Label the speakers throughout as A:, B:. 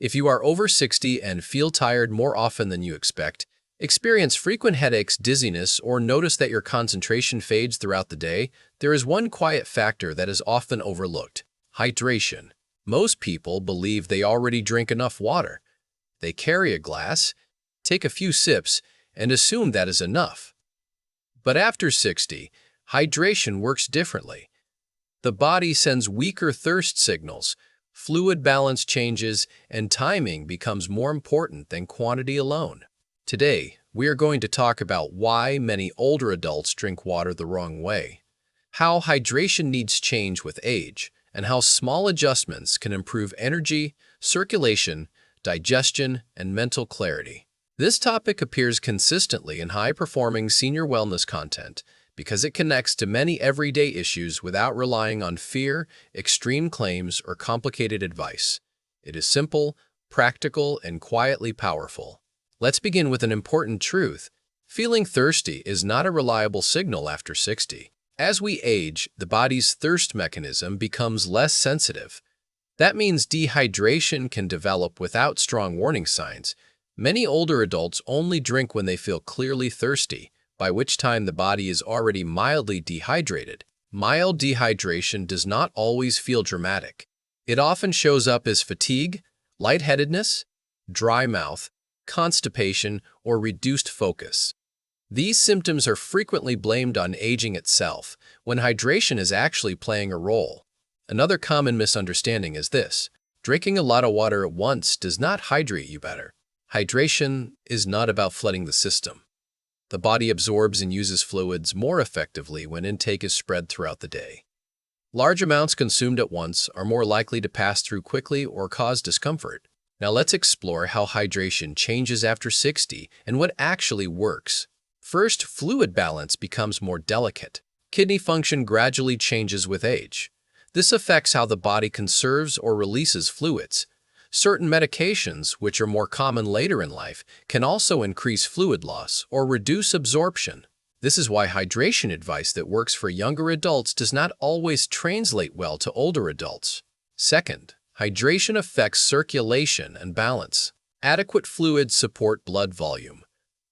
A: If you are over 60 and feel tired more often than you expect, experience frequent headaches, dizziness, or notice that your concentration fades throughout the day, there is one quiet factor that is often overlooked: hydration. Most people believe they already drink enough water. They carry a glass, take a few sips, and assume that is enough. But after 60, hydration works differently. The body sends weaker thirst signals, fluid balance changes, and timing becomes more important than quantity alone. Today, we are going to talk about why many older adults drink water the wrong way, how hydration needs change with age, and how small adjustments can improve energy, circulation, digestion, and mental clarity. This topic appears consistently in high-performing senior wellness content because it connects to many everyday issues without relying on fear, extreme claims, or complicated advice. It is simple, practical, and quietly powerful. Let's begin with an important truth. Feeling thirsty is not a reliable signal after 60. As we age, the body's thirst mechanism becomes less sensitive. That means dehydration can develop without strong warning signs. Many older adults only drink when they feel clearly thirsty, by which time the body is already mildly dehydrated. Mild dehydration does not always feel dramatic. It often shows up as fatigue, lightheadedness, dry mouth, constipation, or reduced focus. These symptoms are frequently blamed on aging itself, when hydration is actually playing a role. Another common misunderstanding is this: drinking a lot of water at once does not hydrate you better. Hydration is not about flooding the system. The body absorbs and uses fluids more effectively when intake is spread throughout the day. Large amounts consumed at once are more likely to pass through quickly or cause discomfort. Now let's explore how hydration changes after 60 and what actually works. First, fluid balance becomes more delicate. Kidney function gradually changes with age. This affects how the body conserves or releases fluids. Certain medications, which are more common later in life, can also increase fluid loss or reduce absorption. This is why hydration advice that works for younger adults does not always translate well to older adults. Second, hydration affects circulation and balance. Adequate fluids support blood volume.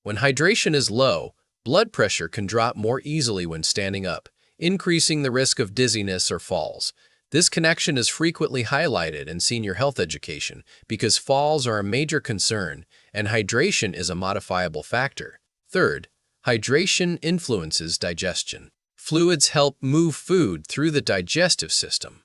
A: When hydration is low, blood pressure can drop more easily when standing up, increasing the risk of dizziness or falls. This connection is frequently highlighted in senior health education because falls are a major concern and hydration is a modifiable factor. Third, hydration influences digestion. Fluids help move food through the digestive system.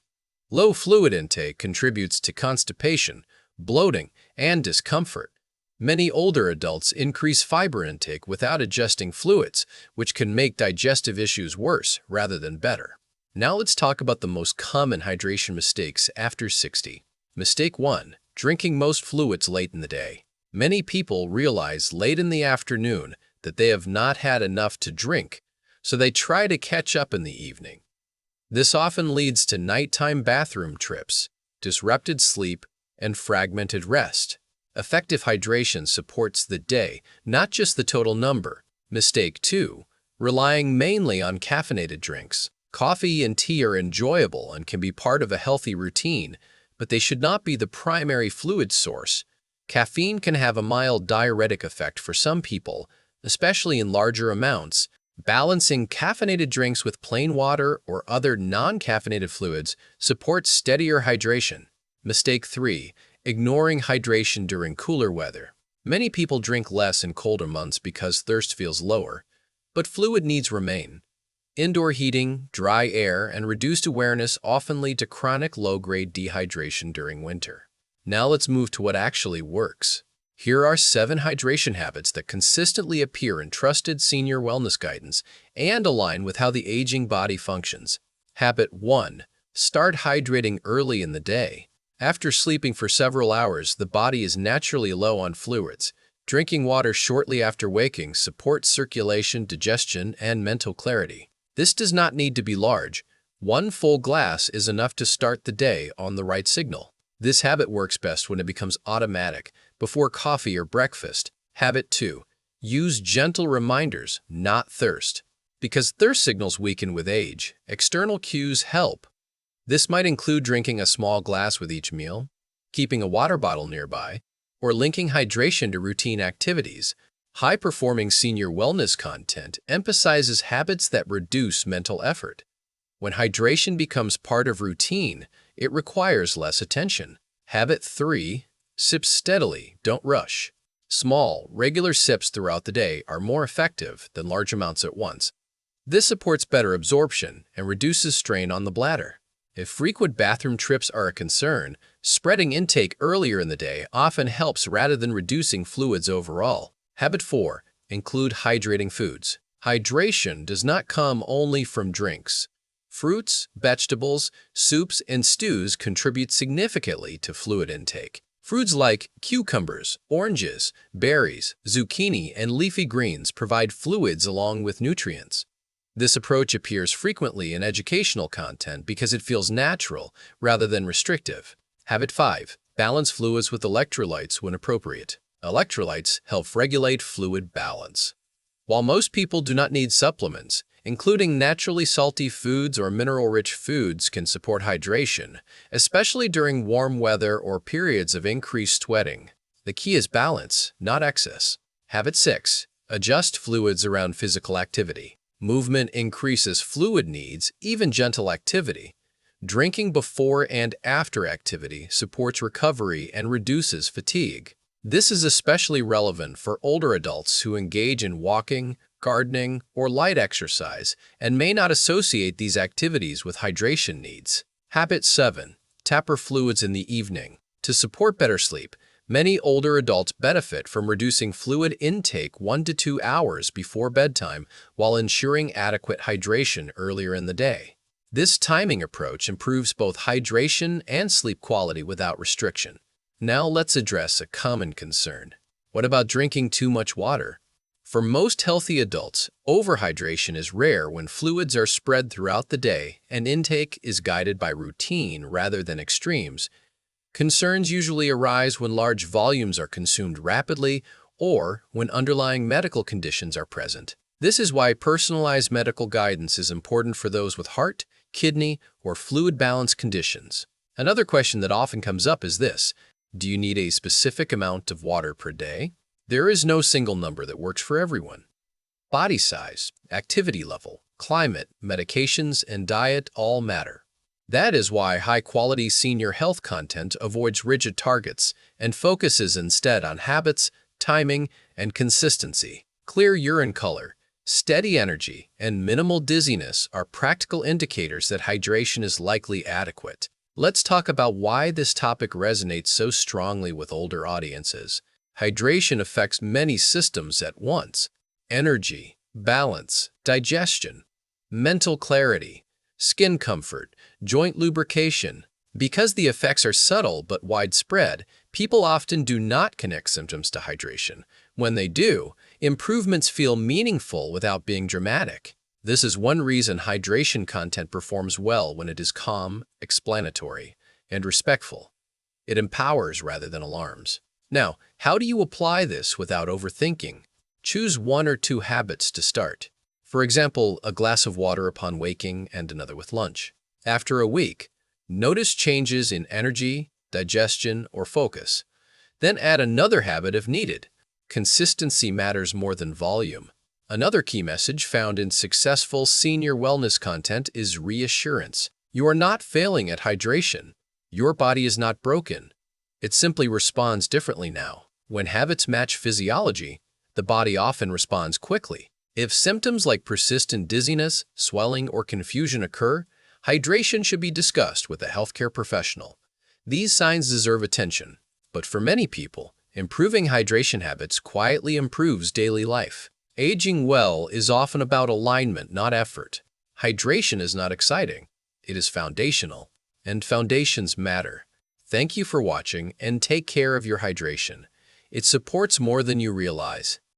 A: Low fluid intake contributes to constipation, bloating, and discomfort. Many older adults increase fiber intake without adjusting fluids, which can make digestive issues worse rather than better. Now let's talk about the most common hydration mistakes after 60. Mistake 1. Drinking most fluids late in the day. Many people realize late in the afternoon that they have not had enough to drink, so they try to catch up in the evening. This often leads to nighttime bathroom trips, disrupted sleep, and fragmented rest. Effective hydration supports the day, not just the total number. Mistake 2. Relying mainly on caffeinated drinks. Coffee and tea are enjoyable and can be part of a healthy routine, but they should not be the primary fluid source. Caffeine can have a mild diuretic effect for some people, especially in larger amounts. Balancing caffeinated drinks with plain water or other non-caffeinated fluids supports steadier hydration. Mistake 3. Ignoring hydration during cooler weather. Many people drink less in colder months because thirst feels lower, but fluid needs remain. Indoor heating, dry air, and reduced awareness often lead to chronic low-grade dehydration during winter. Now let's move to what actually works. Here are 7 hydration habits that consistently appear in trusted senior wellness guidance and align with how the aging body functions. Habit 1. Start hydrating early in the day. After sleeping for several hours, the body is naturally low on fluids. Drinking water shortly after waking supports circulation, digestion, and mental clarity. This does not need to be large. 1 full glass is enough to start the day on the right signal. This habit works best when it becomes automatic, before coffee or breakfast. Habit 2. Use gentle reminders, not thirst. Because thirst signals weaken with age, external cues help. This might include drinking a small glass with each meal, keeping a water bottle nearby, or linking hydration to routine activities. High-performing senior wellness content emphasizes habits that reduce mental effort. When hydration becomes part of routine, it requires less attention. Habit 3. Sip steadily, don't rush. Small, regular sips throughout the day are more effective than large amounts at once. This supports better absorption and reduces strain on the bladder. If frequent bathroom trips are a concern, spreading intake earlier in the day often helps rather than reducing fluids overall. Habit 4. Include hydrating foods. Hydration does not come only from drinks. Fruits, vegetables, soups, and stews contribute significantly to fluid intake. Foods like cucumbers, oranges, berries, zucchini, and leafy greens provide fluids along with nutrients. This approach appears frequently in educational content because it feels natural rather than restrictive. Habit 5. Balance fluids with electrolytes when appropriate. Electrolytes help regulate fluid balance. While most people do not need supplements, including naturally salty foods or mineral-rich foods can support hydration, especially during warm weather or periods of increased sweating. The key is balance, not excess. Habit 6. Adjust fluids around physical activity. Movement increases fluid needs, even gentle activity. Drinking before and after activity supports recovery and reduces fatigue. This is especially relevant for older adults who engage in walking, gardening, or light exercise and may not associate these activities with hydration needs. Habit 7. Taper fluids in the evening. To support better sleep, many older adults benefit from reducing fluid intake 1 to 2 hours before bedtime while ensuring adequate hydration earlier in the day. This timing approach improves both hydration and sleep quality without restriction. Now let's address a common concern. What about drinking too much water? For most healthy adults, overhydration is rare when fluids are spread throughout the day and intake is guided by routine rather than extremes. Concerns usually arise when large volumes are consumed rapidly or when underlying medical conditions are present. This is why personalized medical guidance is important for those with heart, kidney, or fluid balance conditions. Another question that often comes up is this: do you need a specific amount of water per day? There is no single number that works for everyone. Body size, activity level, climate, medications, and diet all matter. That is why high-quality senior health content avoids rigid targets and focuses instead on habits, timing, and consistency. Clear urine color, steady energy, and minimal dizziness are practical indicators that hydration is likely adequate. Let's talk about why this topic resonates so strongly with older audiences. Hydration affects many systems at once: energy, balance, digestion, mental clarity, skin comfort, joint lubrication. Because the effects are subtle but widespread, people often do not connect symptoms to hydration. When they do, improvements feel meaningful without being dramatic. This is one reason hydration content performs well when it is calm, explanatory, and respectful. It empowers rather than alarms. Now, how do you apply this without overthinking? Choose 1 or 2 habits to start. For example, a glass of water upon waking and another with lunch. After a week, notice changes in energy, digestion, or focus. Then add another habit if needed. Consistency matters more than volume. Another key message found in successful senior wellness content is reassurance. You are not failing at hydration. Your body is not broken. It simply responds differently now. When habits match physiology, the body often responds quickly. If symptoms like persistent dizziness, swelling, or confusion occur, hydration should be discussed with a healthcare professional. These signs deserve attention, but for many people, improving hydration habits quietly improves daily life. Aging well is often about alignment, not effort. Hydration is not exciting. It is foundational, and foundations matter. Thank you for watching, and take care of your hydration. It supports more than you realize.